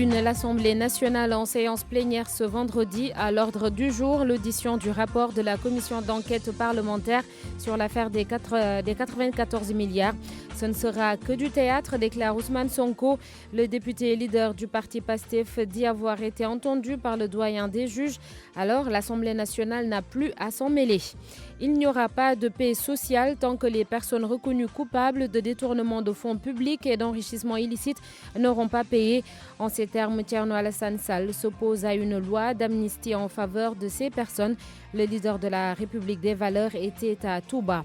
une, l'Assemblée nationale en séance plénière ce vendredi. À l'ordre du jour, l'audition du rapport de la commission d'enquête parlementaire sur l'affaire des 94 milliards. Ce ne sera que du théâtre, déclare Ousmane Sonko. Le député leader du parti PASTEF dit avoir été entendu par le doyen des juges. Alors, l'Assemblée nationale n'a plus à s'en mêler. Il n'y aura pas de paix sociale tant que les personnes reconnues coupables de détournement de fonds publics et d'enrichissement illicite n'auront pas payé. En ces termes, Thierno Alassane Sall s'oppose à une loi d'amnistie en faveur de ces personnes. Le leader de la République des valeurs était à Touba.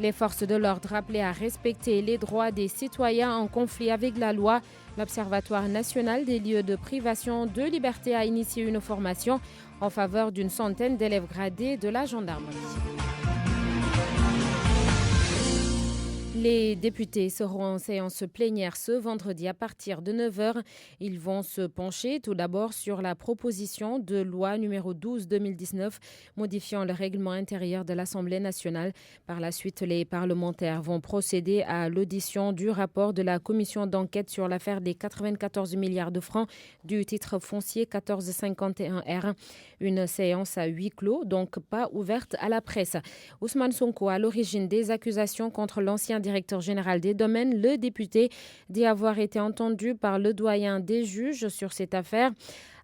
Les forces de l'ordre appelaient à respecter les droits des citoyens en conflit avec la loi. L'Observatoire national des lieux de privation de liberté a initié une formation en faveur d'une centaine d'élèves gradés de la gendarmerie. Les députés seront en séance plénière ce vendredi à partir de 9h. Ils vont se pencher tout d'abord sur la proposition de loi numéro 12-2019 modifiant le règlement intérieur de l'Assemblée nationale. Par la suite, les parlementaires vont procéder à l'audition du rapport de la commission d'enquête sur l'affaire des 94 milliards de francs du titre foncier 1451R. Une séance à huis clos, donc pas ouverte à la presse. Ousmane Sonko, à l'origine des accusations contre l'ancien directeur général des domaines, le député dit avoir été entendu par le doyen des juges sur cette affaire.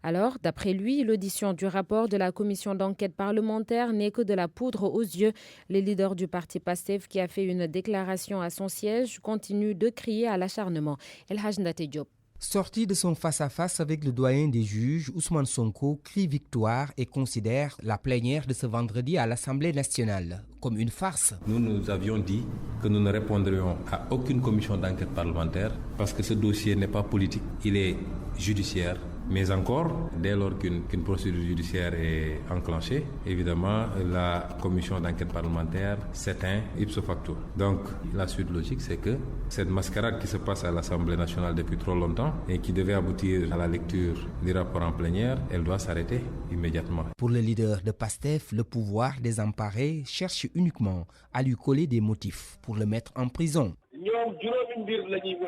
Alors, d'après lui, l'audition du rapport de la commission d'enquête parlementaire n'est que de la poudre aux yeux. Le leader du parti PASTEF, qui a fait une déclaration à son siège, continue de crier à l'acharnement. El Hadj Ndaté Diop. Sorti de son face-à-face avec le doyen des juges, Ousmane Sonko crie victoire et considère la plénière de ce vendredi à l'Assemblée nationale comme une farce. Nous avions dit que nous ne répondrions à aucune commission d'enquête parlementaire parce que ce dossier n'est pas politique, il est judiciaire. Mais encore, dès lors qu'une procédure judiciaire est enclenchée, évidemment, la commission d'enquête parlementaire s'éteint ipso facto. Donc, la suite logique, c'est que cette mascarade qui se passe à l'Assemblée nationale depuis trop longtemps et qui devait aboutir à la lecture du rapport en plénière, elle doit s'arrêter immédiatement. Pour le leader de PASTEF, le pouvoir désemparé cherche uniquement à lui coller des motifs pour le mettre en prison.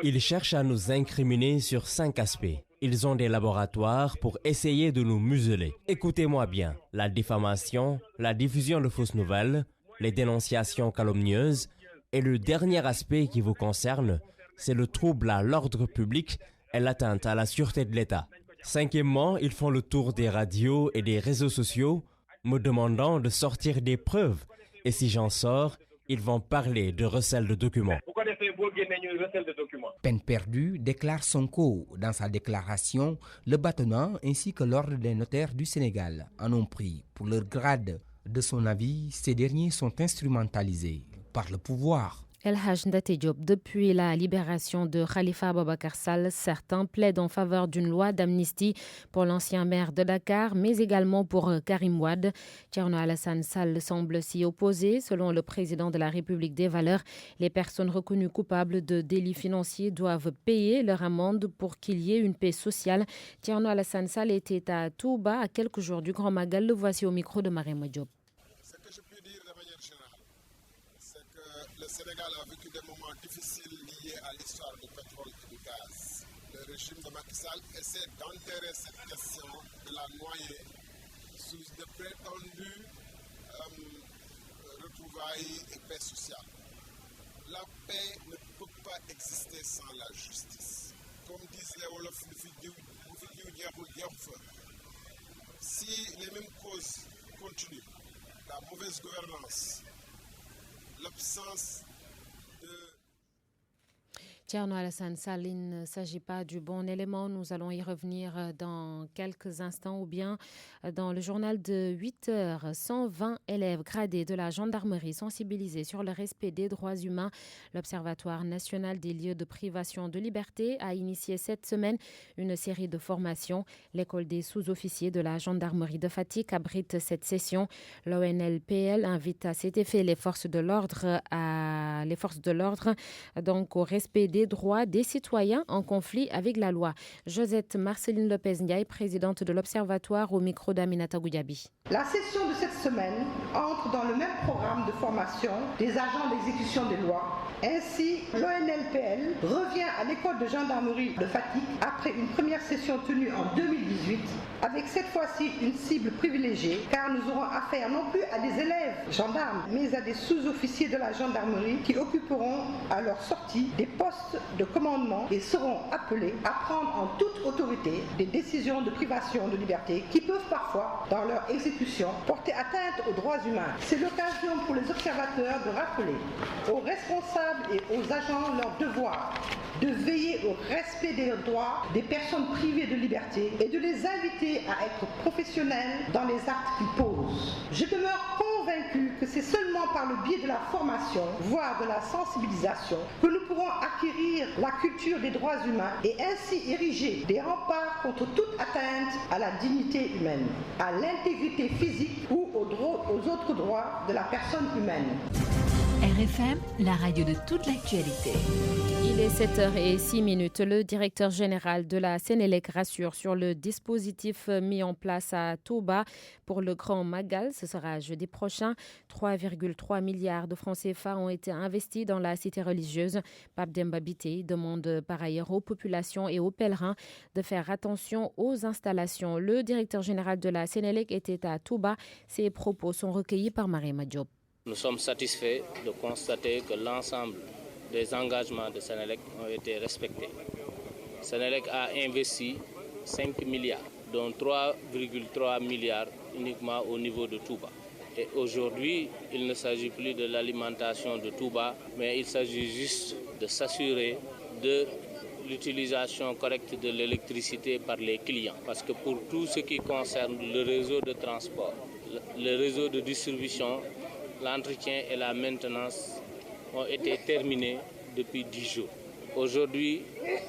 Ils cherchent à nous incriminer sur 5 aspects. Ils ont des laboratoires pour essayer de nous museler. Écoutez-moi bien, la diffamation, la diffusion de fausses nouvelles, les dénonciations calomnieuses et le dernier aspect qui vous concerne, c'est le trouble à l'ordre public et l'atteinte à la sûreté de l'État. Cinquièmement, ils font le tour des radios et des réseaux sociaux me demandant de sortir des preuves. Et si j'en sors, ils vont parler de recel de documents. Peine perdue, déclare Sonko. Dans sa déclaration, le bâtonnement ainsi que l'ordre des notaires du Sénégal en ont pris pour leur grade. De son avis, ces derniers sont instrumentalisés par le pouvoir. El Hadj Ndaté Diop. Depuis la libération de Khalifa Ababacar Sall, certains plaident en faveur d'une loi d'amnistie pour l'ancien maire de Dakar, mais également pour Karim Wade. Thierno Alassane Sall semble s'y opposer. Selon le président de la République des valeurs, les personnes reconnues coupables de délits financiers doivent payer leur amende pour qu'il y ait une paix sociale. Thierno Alassane Sall était à Touba à quelques jours du Grand Magal. Le voici au micro de Marema Diop. Le Sénégal a vécu des moments difficiles liés à l'histoire du pétrole et du gaz. Le régime de Macky Sall essaie d'enterrer cette question, de la noyer sous de prétendues retrouvailles et paix sociale. La paix ne peut pas exister sans la justice. Comme disent les Wolofs, si les mêmes causes continuent, la mauvaise gouvernance, l'absence de... Thierno Alassane Sall, il ne s'agit pas du bon élément. Nous allons y revenir dans quelques instants ou bien dans le journal de 8h. 120 élèves gradés de la gendarmerie sensibilisés sur le respect des droits humains. L'Observatoire national des lieux de privation de liberté a initié cette semaine une série de formations. L'école des sous-officiers de la gendarmerie de Fatick abrite cette session. L'ONLPL invite à cet effet les forces de l'ordre donc au respect des droits des citoyens en conflit avec la loi. Josette Marceline Lopez-Ndiaye, présidente de l'Observatoire, au micro d'Aminata Goudiaby. La session de cette semaine entre dans le même programme de formation des agents d'exécution des lois Ainsi, l'ONLPL revient à l'école de gendarmerie de Fatick après une première session tenue en 2018, avec cette fois-ci une cible privilégiée, car nous aurons affaire non plus à des élèves gendarmes, mais à des sous-officiers de la gendarmerie qui occuperont à leur sortie des postes de commandement et seront appelés à prendre en toute autorité des décisions de privation de liberté qui peuvent parfois, dans leur exécution, porter atteinte aux droits humains. C'est l'occasion pour les observateurs de rappeler aux responsables et aux agents leur devoir de veiller au respect des droits des personnes privées de liberté et de les inviter à être professionnels dans les actes qu'ils posent. Je demeure convaincu que c'est seulement par le biais de la formation, voire de la sensibilisation, que nous pourrons acquérir la culture des droits humains et ainsi ériger des remparts contre toute atteinte à la dignité humaine, à l'intégrité physique ou aux autres droits de la personne humaine. RFM, la radio de toute l'actualité. Il est 7h06. Le directeur général de la Sénélec rassure sur le dispositif mis en place à Touba pour le Grand Magal. Ce sera jeudi prochain. 3,3 milliards de francs CFA ont été investis dans la cité religieuse. Pape Demba Bitèye demande par ailleurs aux populations et aux pèlerins de faire attention aux installations. Le directeur général de la Sénélec était à Touba. Ses propos sont recueillis par Mariama Diop. Nous sommes satisfaits de constater que l'ensemble des engagements de Sénélec ont été respectés. Sénélec a investi 5 milliards, dont 3,3 milliards uniquement au niveau de Touba. Et aujourd'hui, il ne s'agit plus de l'alimentation de Touba, mais il s'agit juste de s'assurer de l'utilisation correcte de l'électricité par les clients. Parce que pour tout ce qui concerne le réseau de transport, le réseau de distribution, l'entretien et la maintenance ont été terminés depuis 10 jours. Aujourd'hui,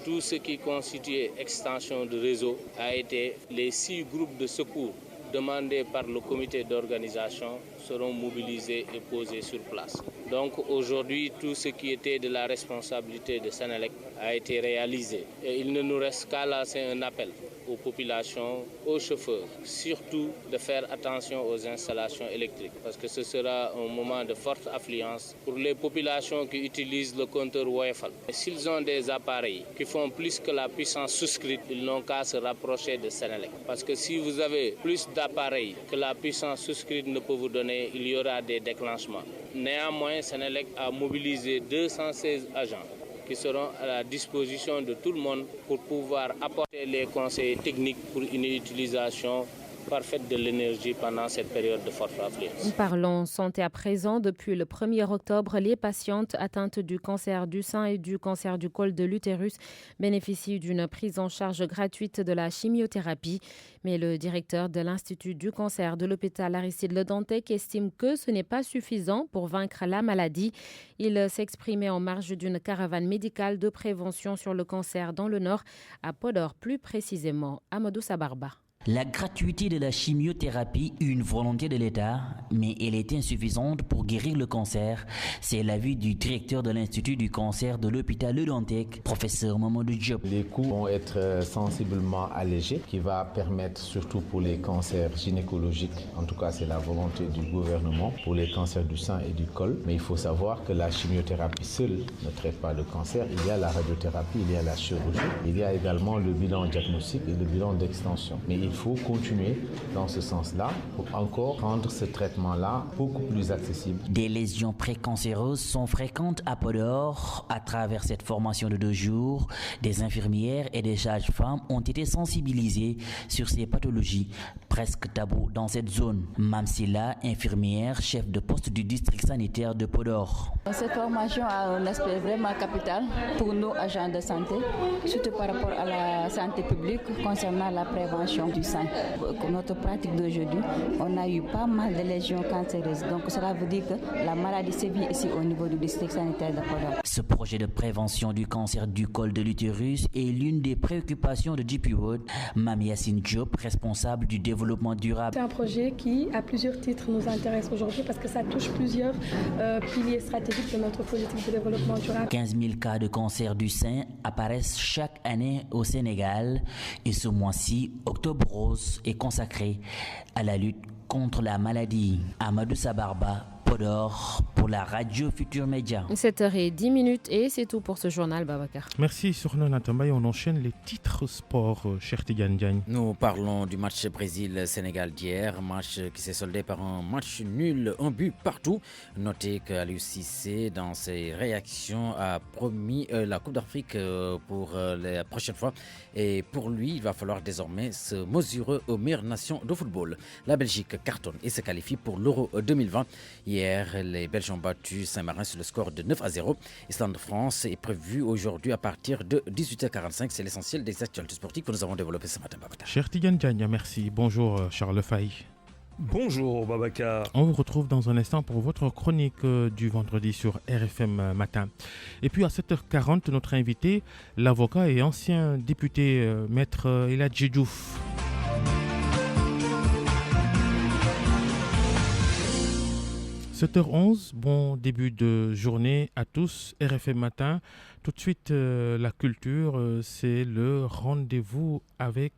tout ce qui constitue extension de réseau a été les 6 groupes de secours demandés par le comité d'organisation seront mobilisés et posés sur place. Donc aujourd'hui, tout ce qui était de la responsabilité de Sénélec a été réalisé. Et il ne nous reste qu'à lancer un appel aux populations, aux chauffeurs, surtout de faire attention aux installations électriques parce que ce sera un moment de forte affluence pour les populations qui utilisent le compteur Woyofal. S'ils ont des appareils qui font plus que la puissance souscrite, ils n'ont qu'à se rapprocher de Sénélec. Parce que si vous avez plus d'appareils que la puissance souscrite ne peut vous donner, il y aura des déclenchements. Néanmoins, Sénélec a mobilisé 216 agents qui seront à la disposition de tout le monde pour pouvoir apporter les conseils techniques pour une utilisation parfaite de l'énergie pendant cette période de forte affluence. Parlons santé à présent. Depuis le 1er octobre, les patientes atteintes du cancer du sein et du cancer du col de l'utérus bénéficient d'une prise en charge gratuite de la chimiothérapie. Mais le directeur de l'Institut du cancer de l'hôpital Aristide Le Dantec estime que ce n'est pas suffisant pour vaincre la maladie. Il s'exprimait en marge d'une caravane médicale de prévention sur le cancer dans le Nord, à Podor plus précisément. Amadou Sabarba. La gratuité de la chimiothérapie, une volonté de l'État, mais elle est insuffisante pour guérir le cancer. C'est l'avis du directeur de l'Institut du cancer de l'hôpital Le Dantec, professeur Mamadou Diop. Les coûts vont être sensiblement allégés, qui va permettre surtout pour les cancers gynécologiques, en tout cas c'est la volonté du gouvernement, pour les cancers du sein et du col. Mais il faut savoir que la chimiothérapie seule ne traite pas le cancer. Il y a la radiothérapie, il y a la chirurgie, il y a également le bilan diagnostique et le bilan d'extension. Mais il faut continuer dans ce sens-là pour encore rendre ce traitement-là beaucoup plus accessible. Des lésions précancéreuses sont fréquentes à Podor. À travers cette formation de 2 jours, des infirmières et des sages-femmes ont été sensibilisées sur ces pathologies presque tabous dans cette zone. Mamsila, infirmière, chef de poste du district sanitaire de Podor. Cette formation a un aspect vraiment capital pour nous, agents de santé, surtout par rapport à la santé publique concernant la prévention du sein. Pour notre pratique d'aujourd'hui, on a eu pas mal de lésions cancéreuses. Donc cela veut dire que la maladie sévit ici au niveau du district sanitaire de Podor. Ce projet de prévention du cancer du col de l'utérus est l'une des préoccupations de DP World. Mame Yassine Diop, responsable du développement durable. C'est un projet qui, à plusieurs titres, nous intéresse aujourd'hui parce que ça touche plusieurs piliers stratégiques de notre politique de développement durable. 15 000 cas de cancer du sein apparaissent chaque année au Sénégal et ce mois-ci, Octobre Rose, est consacré à la lutte contre la maladie. Amadou Sabarba, Podor pour la radio Futur Média. 7h10 et c'est tout pour ce journal, Babacar. Merci Sourna Natamba et on enchaîne les titres sport, cher Tidiane Diagne. Nous parlons du match Brésil-Sénégal d'hier, match qui s'est soldé par un match nul, un but partout. Notez qu'Aliou Cissé, dans ses réactions, a promis la Coupe d'Afrique pour la prochaine fois. Et pour lui, il va falloir désormais se mesurer aux meilleures nations de football. La Belgique cartonne et se qualifie pour l'Euro 2020. Hier, les Belges ont battu Saint-Marin sur le score de 9-0. Islande-France est prévu aujourd'hui à partir de 18h45. C'est l'essentiel des actualités sportives que nous avons développées ce matin. Cher Tidiane Diagne, merci. Bonjour Charles Faye. Bonjour Babacar. On vous retrouve dans un instant pour votre chronique du vendredi sur RFM Matin. Et puis à 7h40, notre invité, l'avocat et ancien député Maître Eladji Diouf. « 7h11, bon début de journée à tous, RFM Matin. Tout de suite, la culture, c'est le rendez-vous avec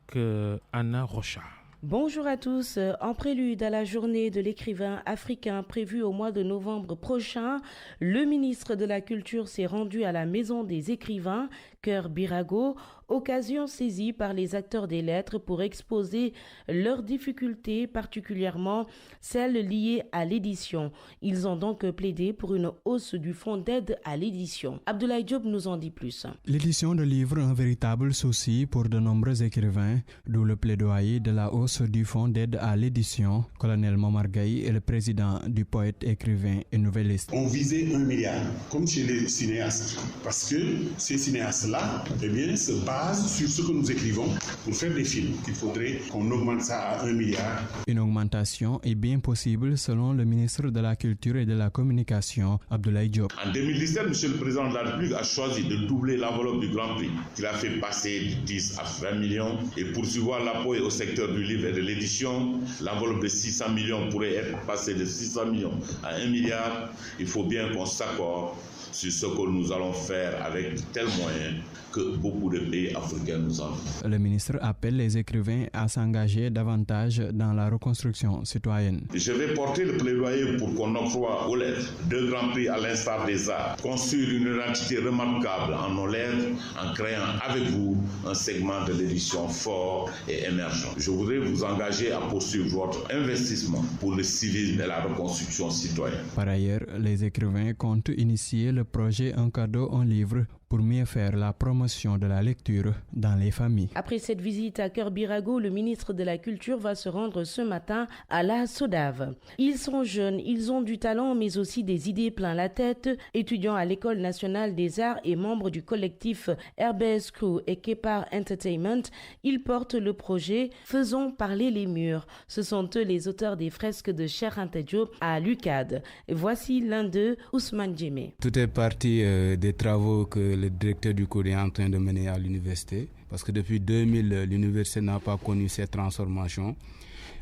Anna Rocha. Bonjour à tous. En prélude à la journée de l'écrivain africain prévue au mois de novembre prochain, le ministre de la Culture s'est rendu à la Maison des écrivains, Cœur Birago, occasion saisie par les acteurs des lettres pour exposer leurs difficultés, particulièrement celles liées à l'édition. Ils ont donc plaidé pour une hausse du fonds d'aide à l'édition. Abdoulaye Diop nous en dit plus. L'édition de livres, un véritable souci pour de nombreux écrivains, d'où le plaidoyer de la hausse du fonds d'aide à l'édition. Colonel Momar Gaye est le président du poète, écrivain et nouvelliste. On visait 1 milliard, comme chez les cinéastes, parce que ces cinéastes-là, eh bien, se basent sur ce que nous écrivons pour faire des films. Il faudrait qu'on augmente ça à 1 milliard. Une augmentation est bien possible selon le ministre de la Culture et de la Communication, Abdoulaye Diop. En 2017, M. le Président de la République a choisi de doubler l'enveloppe du Grand Prix, qu'il a fait passer de 10 à 20 millions. Et pour poursuivre l'appui au secteur du livre et de l'édition, l'enveloppe de 600 millions pourrait être passée de 600 millions à 1 milliard. Il faut bien qu'on s'accorde sur ce que nous allons faire avec de tels moyens que beaucoup de pays africains nous envient. Le ministre appelle les écrivains à s'engager davantage dans la reconstruction citoyenne. Je vais porter le plaidoyer pour qu'on octroie aux lettres 2 grands prix à l'instar des arts, construire une identité remarquable en nos lettres en créant avec vous un segment de l'édition fort et émergent. Je voudrais vous engager à poursuivre votre investissement pour le civisme et la reconstruction citoyenne. Par ailleurs, les écrivains comptent initier le projet Un cadeau, un livre pour mieux faire la promotion de la lecture dans les familles. Après cette visite à Cœur Birago, le ministre de la Culture va se rendre ce matin à la SODAV. Ils sont jeunes, ils ont du talent mais aussi des idées plein la tête. Étudiants à l'École nationale des arts et membres du collectif RBS Crew et Kepar Entertainment, ils portent le projet Faisons parler les murs. Ce sont eux les auteurs des fresques de Cheikh Anta Diop à l'UCAD. Voici l'un d'eux, Ousmane Djemé. Tout est parti des travaux que le directeur du cours est en train de mener à l'université, parce que depuis 2000, l'université n'a pas connu cette transformation.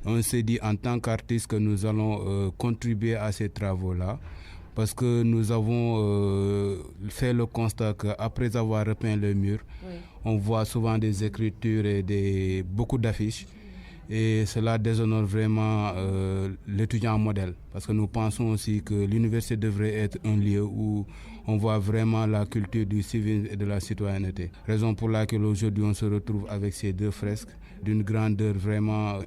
On s'est dit en tant qu'artistes que nous allons contribuer à ces travaux-là, parce que nous avons fait le constat qu'après avoir repeint le mur, on voit souvent des écritures et beaucoup d'affiches. Et cela déshonore vraiment l'étudiant modèle, parce que nous pensons aussi que l'université devrait être un lieu où on voit vraiment la culture du civisme et de la citoyenneté. Raison pour laquelle aujourd'hui on se retrouve avec ces 2 fresques d'une grandeur vraiment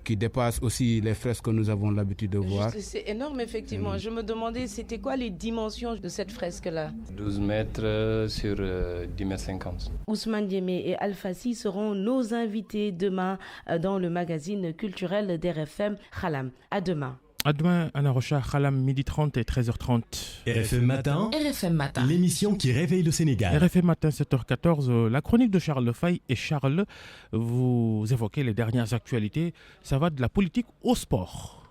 qui dépasse aussi les fresques que nous avons l'habitude de voir. C'est énorme, effectivement. Je me demandais, c'était quoi les dimensions de cette fresque-là? 12 mètres sur 10 mètres 50. Ousmane Djemé et Alfassi seront nos invités demain dans le magazine culturel d'RFM Khalam. À demain. À demain, Anna Rocha, Khalam, 12h30 et 13h30. RFM Matin. RFM Matin. L'émission qui réveille le Sénégal. RFM Matin, 7h14. La chronique de Charles Faye. Et Charles, vous évoquez les dernières actualités. Ça va de la politique au sport.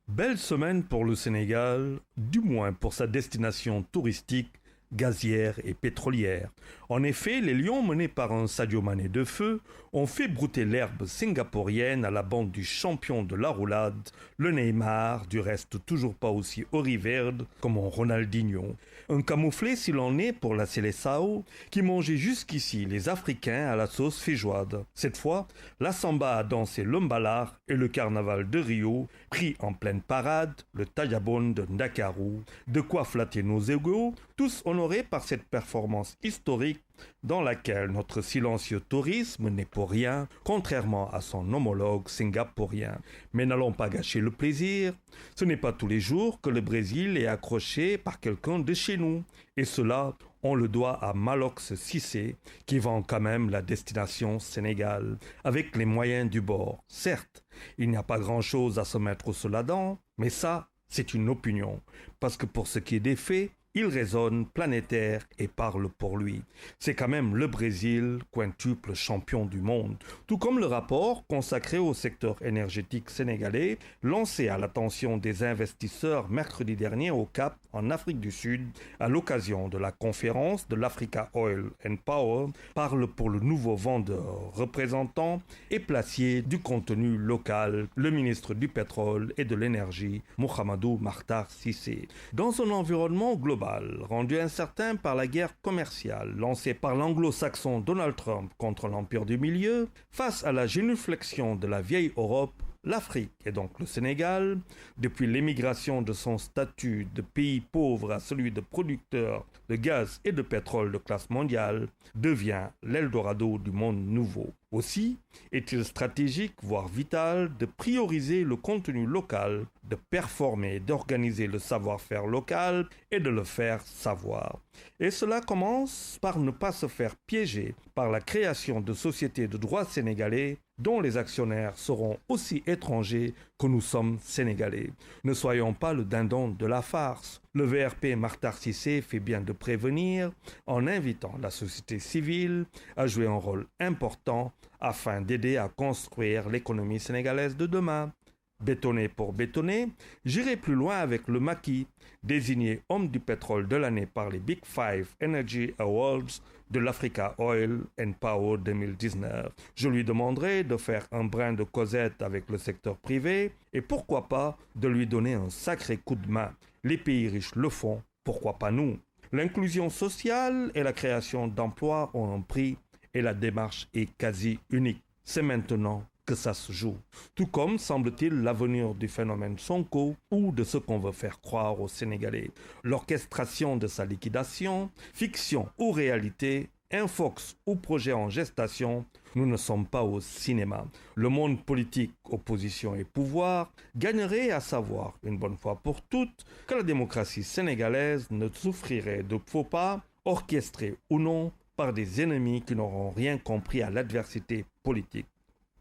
Belle semaine pour le Sénégal, du moins pour sa destination touristique, gazière et pétrolière. En effet, les Lions menés par un Sadio Mané de feu ont fait brouter l'herbe singapourienne à la bande du champion de la roulade, le Neymar, du reste toujours pas aussi oriverde comme un Ronaldinho. Un camouflé s'il en est pour la Seleção qui mangeait jusqu'ici les Africains à la sauce feijoada. Cette fois, la samba a dansé le mbalar et le carnaval de Rio, pris en pleine parade, le Tayabon de Ndakaru. De quoi flatter nos égos, tous honorés par cette performance historique dans laquelle notre silencieux tourisme n'est pour rien, contrairement à son homologue singapourien. Mais n'allons pas gâcher le plaisir. Ce n'est pas tous les jours que le Brésil est accroché par quelqu'un de chez nous. Et cela, on le doit à Malox Cissé, qui vend quand même la destination Sénégal, avec les moyens du bord. Certes, il n'y a pas grand-chose à se mettre sous la dent, mais ça, c'est une opinion. Parce que pour ce qui est des faits, il résonne planétaire et parle pour lui. C'est quand même le Brésil, quintuple champion du monde. Tout comme le rapport consacré au secteur énergétique sénégalais, lancé à l'attention des investisseurs mercredi dernier au Cap, en Afrique du Sud, à l'occasion de la conférence de l'Africa Oil and Power, parle pour le nouveau vendeur, représentant et placier du contenu local, le ministre du Pétrole et de l'Énergie, Mohamedou Makhtar Cissé. Dans un environnement global, rendu incertain par la guerre commerciale lancée par l'anglo-saxon Donald Trump contre l'Empire du Milieu, face à la génuflexion de la vieille Europe, l'Afrique, et donc le Sénégal, depuis l'émigration de son statut de pays pauvre à celui de producteur de gaz et de pétrole de classe mondiale, devient l'Eldorado du monde nouveau. Aussi est-il stratégique, voire vital, de prioriser le contenu local, de performer, d'organiser le savoir-faire local et de le faire savoir. Et cela commence par ne pas se faire piéger par la création de sociétés de droit sénégalais dont les actionnaires seront aussi étrangers que nous sommes sénégalais. Ne soyons pas le dindon de la farce. Le VRP Makhtar Cissé fait bien de prévenir en invitant la société civile à jouer un rôle important afin d'aider à construire l'économie sénégalaise de demain. Bétonner pour bétonner, j'irai plus loin avec le maquis, désigné homme du pétrole de l'année par les Big Five Energy Awards de l'Africa Oil and Power 2019. Je lui demanderai de faire un brin de causette avec le secteur privé et pourquoi pas de lui donner un sacré coup de main. Les pays riches le font, pourquoi pas nous? L'inclusion sociale et la création d'emplois ont un prix et la démarche est quasi unique. C'est maintenant que ça se joue. Tout comme, semble-t-il, l'avenir du phénomène Sonko ou de ce qu'on veut faire croire aux Sénégalais. L'orchestration de sa liquidation, fiction ou réalité, infox ou projet en gestation, nous ne sommes pas au cinéma. Le monde politique, opposition et pouvoir gagnerait à savoir, une bonne fois pour toutes, que la démocratie sénégalaise ne souffrirait de faux pas, orchestrés ou non, par des ennemis qui n'auront rien compris à l'adversité politique.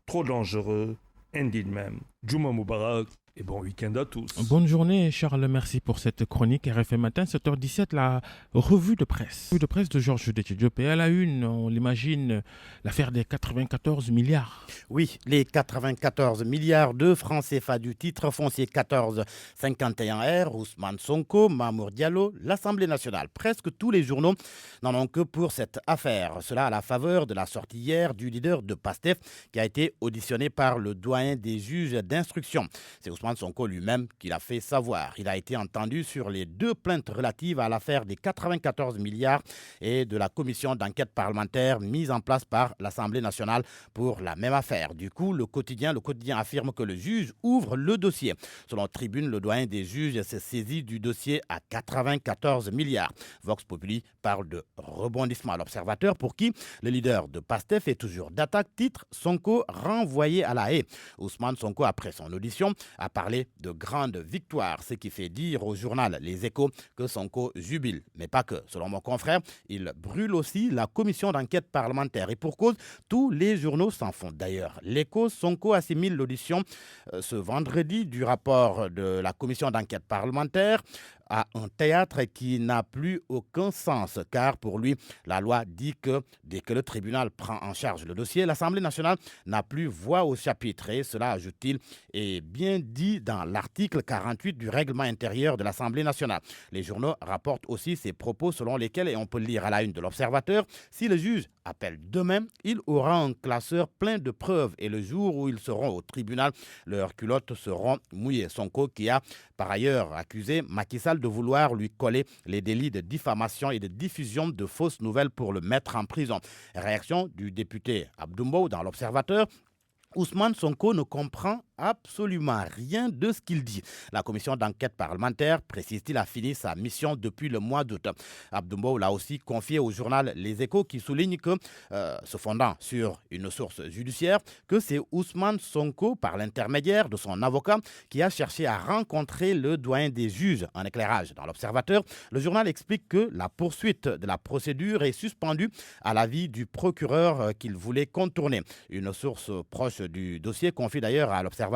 Trop dangereux, indigne même. Juma Moubarak et bon week-end à tous. Bonne journée Charles, merci pour cette chronique. RFM Matin, 7h17, la revue de presse. Revue de presse de Georges Déthié-Diop. Et à la une, on l'imagine, l'affaire des 94 milliards. Oui, les 94 milliards de francs CFA du titre foncier 1451R, Ousmane Sonko, Mamour Diallo, l'Assemblée nationale. Presque tous les journaux n'en ont que pour cette affaire. Cela à la faveur de la sortie hier du leader de PASTEF qui a été auditionné par le doyen des juges d'instruction. C'est Ousmane Sonko lui-même qui l'a fait savoir. Il a été entendu sur les deux plaintes relatives à l'affaire des 94 milliards et de la commission d'enquête parlementaire mise en place par l'Assemblée nationale pour la même affaire. Du coup, le quotidien affirme que le juge ouvre le dossier. Selon Tribune, le doyen des juges s'est saisi du dossier à 94 milliards. Vox Populi parle de rebondissement à l'Observateur pour qui le leader de PASTEF est toujours d'attaque. Titre Sonko renvoyé à la haie. Ousmane Sonko, après son audition, a parlé de grande victoire, ce qui fait dire au journal Les Échos que Sonko jubile. Mais pas que. Selon mon confrère, il brûle aussi la commission d'enquête parlementaire. Et pour cause, tous les journaux s'en font. D'ailleurs, l'Écho, Sonko assimile l'audition ce vendredi du rapport de la commission d'enquête parlementaire à un théâtre qui n'a plus aucun sens, car pour lui, la loi dit que dès que le tribunal prend en charge le dossier, l'Assemblée nationale n'a plus voix au chapitre. Et cela, ajoute-t-il, est bien dit dans l'article 48 du règlement intérieur de l'Assemblée nationale. Les journaux rapportent aussi ces propos selon lesquels, et on peut le lire à la une de l'Observateur, si le juge appelle demain, il aura un classeur plein de preuves et le jour où ils seront au tribunal, leurs culottes seront mouillées. Sonko, qui a par ailleurs accusé Macky Sall de vouloir lui coller les délits de diffamation et de diffusion de fausses nouvelles pour le mettre en prison. Réaction du député Abdou Mbow dans l'Observateur. Ousmane Sonko ne comprend absolument rien de ce qu'il dit. La commission d'enquête parlementaire, précise-t-il, a fini sa mission depuis le mois d'août. Abdou Mbow l'a aussi confié au journal Les Échos qui souligne que, se fondant sur une source judiciaire, que c'est Ousmane Sonko, par l'intermédiaire de son avocat, qui a cherché à rencontrer le doyen des juges en éclairage. Dans l'Observateur, le journal explique que la poursuite de la procédure est suspendue à l'avis du procureur qu'il voulait contourner. Une source proche du dossier confie d'ailleurs à l'Observateur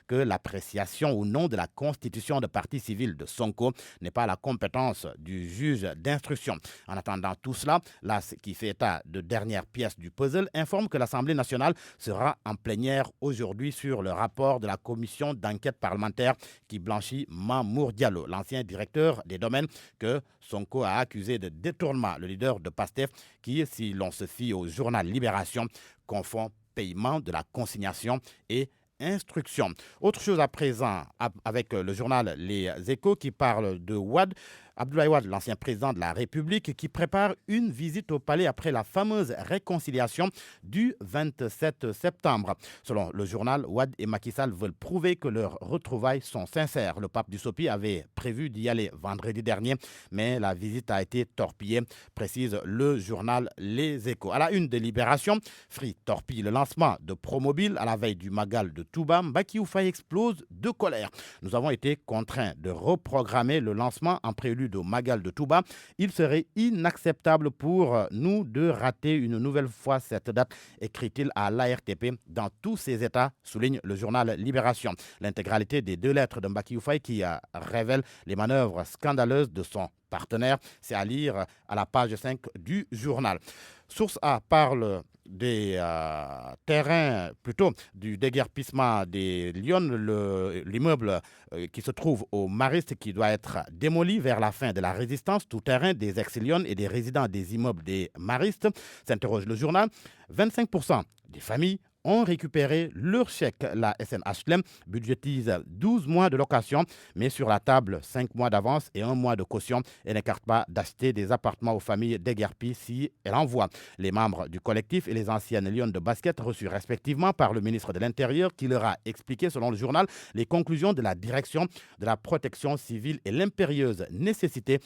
que l'appréciation ou non de la constitution de partie civile de Sonko n'est pas la compétence du juge d'instruction. En attendant tout cela, l'AS, qui fait état de dernière pièce du puzzle, informe que l'Assemblée nationale sera en plénière aujourd'hui sur le rapport de la commission d'enquête parlementaire qui blanchit Mamour Diallo, l'ancien directeur des domaines que Sonko a accusé de détournement, le leader de PASTEF qui, si l'on se fie au journal Libération, confond paiement de la consignation et instruction. Autre chose à présent avec le journal Les Échos qui parle de Wade. Abdoulaye Wade, l'ancien président de la République, qui prépare une visite au palais après la fameuse réconciliation du 27 septembre. Selon le journal, Wade et Macky Sall veulent prouver que leurs retrouvailles sont sincères. Le pape du Sopi avait prévu d'y aller vendredi dernier, mais la visite a été torpillée, précise le journal Les Échos. À la une de Libération, Free torpille le lancement de Promobile à la veille du Magal de Touba. Mbaki Oufaye explose de colère. Nous avons été contraints de reprogrammer le lancement en prélude au Magal de Touba. Il serait inacceptable pour nous de rater une nouvelle fois cette date, écrit-il à l'ARTP dans tous ses états, souligne le journal Libération. L'intégralité des 2 lettres de Mbaki Oufaye qui révèle les manœuvres scandaleuses de son partenaire, c'est à lire à la page 5 du journal. Source A parle des terrains, plutôt du déguerpissement des Lyon, l'immeuble qui se trouve au Mariste qui doit être démoli vers la fin de la résistance, tout terrain des ex-Lyon et des résidents des immeubles des Maristes, s'interroge le journal. 25% des familles ont récupéré leur chèque. La SNHLM budgétise 12 mois de location, mais sur la table 5 mois d'avance et 1 mois de caution. Elle n'écarte pas d'acheter des appartements aux familles déguerpies si elle envoie. Les membres du collectif et les anciennes Lyon de basket reçus respectivement par le ministre de l'Intérieur qui leur a expliqué, selon le journal, les conclusions de la direction de la protection civile et l'impérieuse nécessité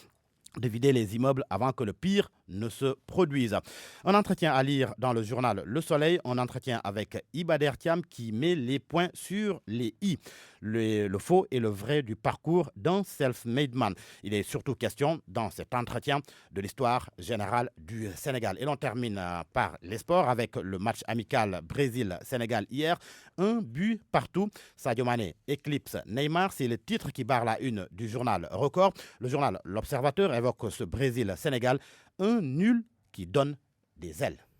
de vider les immeubles avant que le pire ne se produise. Un entretien à lire dans le journal Le Soleil, un entretien avec Ibader Thiam qui met les points sur les i. Le faux et le vrai du parcours d'un self-made man. Il est surtout question dans cet entretien de l'histoire générale du Sénégal. Et l'on termine par les sports avec le match amical Brésil-Sénégal hier. 1 but partout. Sadio Mané éclipse Neymar. C'est le titre qui barre la une du journal Record. Le journal L'Observateur évoque ce Brésil-Sénégal. Un nul qui donne des ailes.